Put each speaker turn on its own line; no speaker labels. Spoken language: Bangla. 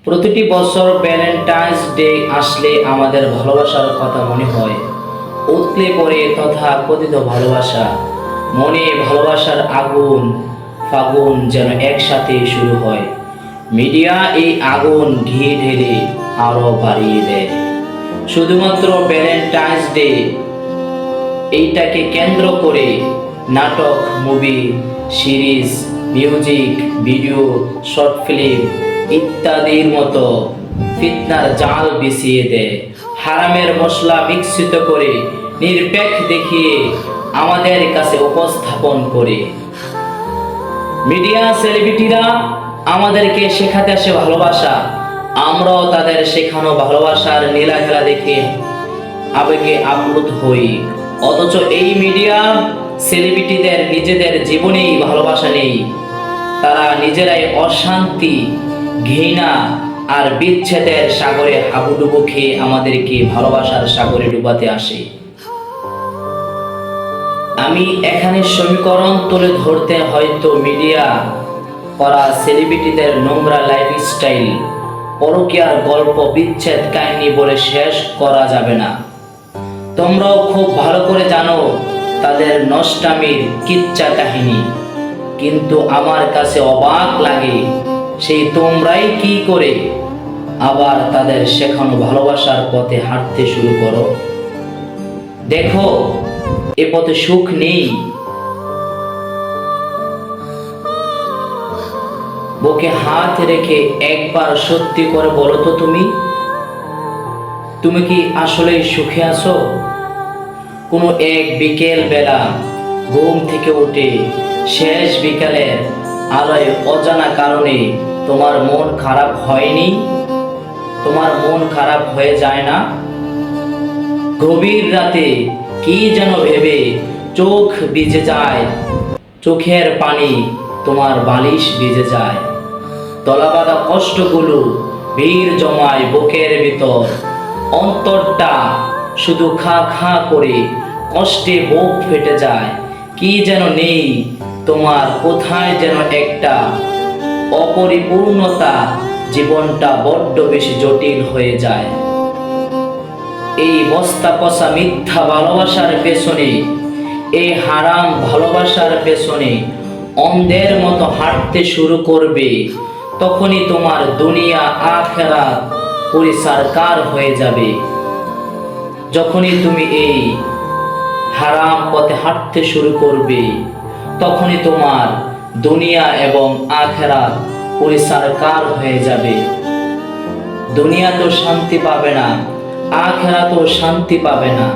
প্রতিটি বছর ভ্যালেন্টাইন্স ডে আসলে আমাদের ভালোবাসার কথা মনে হয়। উতলে পড়ে তথা কথিত ভালোবাসা, মনে ভালোবাসার আগুন ফাগুন যেন একসাথে শুরু হয়। মিডিয়া এই আগুন ঘি ঢেলে আরো বাড়িয়ে দেয়। শুধুমাত্র ভ্যালেন্টাইন্স ডে এইটাকে কেন্দ্র করে নাটক, movie, series, music video, short film ইত্যাদির মতো ফিতনার জাল বিছিয়ে দেয়। হারামের মশলা বিকশিত করে নিরপেক্ষ দেখিয়ে আমাদের কাছে উপস্থাপন করে। মিডিয়া সেলিব্রিটিরা আমাদেরকে শেখাতে আসে ভালোবাসা, আমরাও তাদের শেখানো ভালোবাসার নীলাখেলা দেখে আবেগে আপ্লুত হই। অথচ এই মিডিয়া সেলিব্রিটিদের নিজেদের জীবনেই ভালোবাসা নেই। তারা নিজেরাই অশান্তি, ঘৃণা আর বিচ্ছেদের সাগরে হাবুডুবু খেয়ে আমাদেরকে ভালোবাসার সাগরে ডুবাতে আসে। আমি এখানে সমীকরণ তুলে ধরতে হয়তো মিডিয়া করা সেলিব্রিটিদের নোংরা লাইফস্টাইল, পরকীয়ার গল্প, বিচ্ছেদ কাহিনী বলে শেষ করা যাবে না। তোমরাও খুব ভালো করে জানো তাদের নষ্টামির কিচ্ছা কাহিনী, কিন্তু আমার কাছে অবাক লাগে সেই তোমরাই কি করে আবার তাদের শেখানো ভালোবাসার পথে হাঁটতে শুরু করো। দেখো, এ পথে সুখ নেই। বুকে হাত রেখে একবার সত্যি করে বলো তো, তুমি কি আসলেই সুখে আছো? কোনো এক বিকেল বেলা ঘুম থেকে উঠে শেষ বিকালের আলোয় অজানা কারণে তোমার মন খারাপ হয়নি? তোমার মন খারাপ হয়ে যায় না? গভীর রাতে কি যেন ভেবে চোখ ভিজে যায়, চোখের পানি তোমার বালিশ ভিজে যায়। তলাবাঁধা কষ্টগুলো ভিড় জমায় বুকের ভিতর, অন্তরটা শুধু খা খা করে কষ্টে বুক ফেটে যায়। কি যেন নেই তোমার, কোথায় যেন একটা অপরিপূর্ণতা, জীবনটা বড্ড বেশি জটিল হয়ে যায়। এই বস্তা পচা মিথ্যা ভালোবাসার পেছনে, এই হারাম ভালোবাসার পেছনে অন্ধের মতো হাঁটতে শুরু করবে, তখনই তোমার দুনিয়া আখিরাত পরিষ্কার হয়ে যাবে। যখনই তুমি এই হারাম পথে হাঁটতে শুরু করবে, তখনই তোমার দুনিয়া এবং আখিরাত পরিষ্কার হয়ে যাবে। দুনিয়া তো শান্তি পাবে না, আখিরাতও শান্তি পাবে না।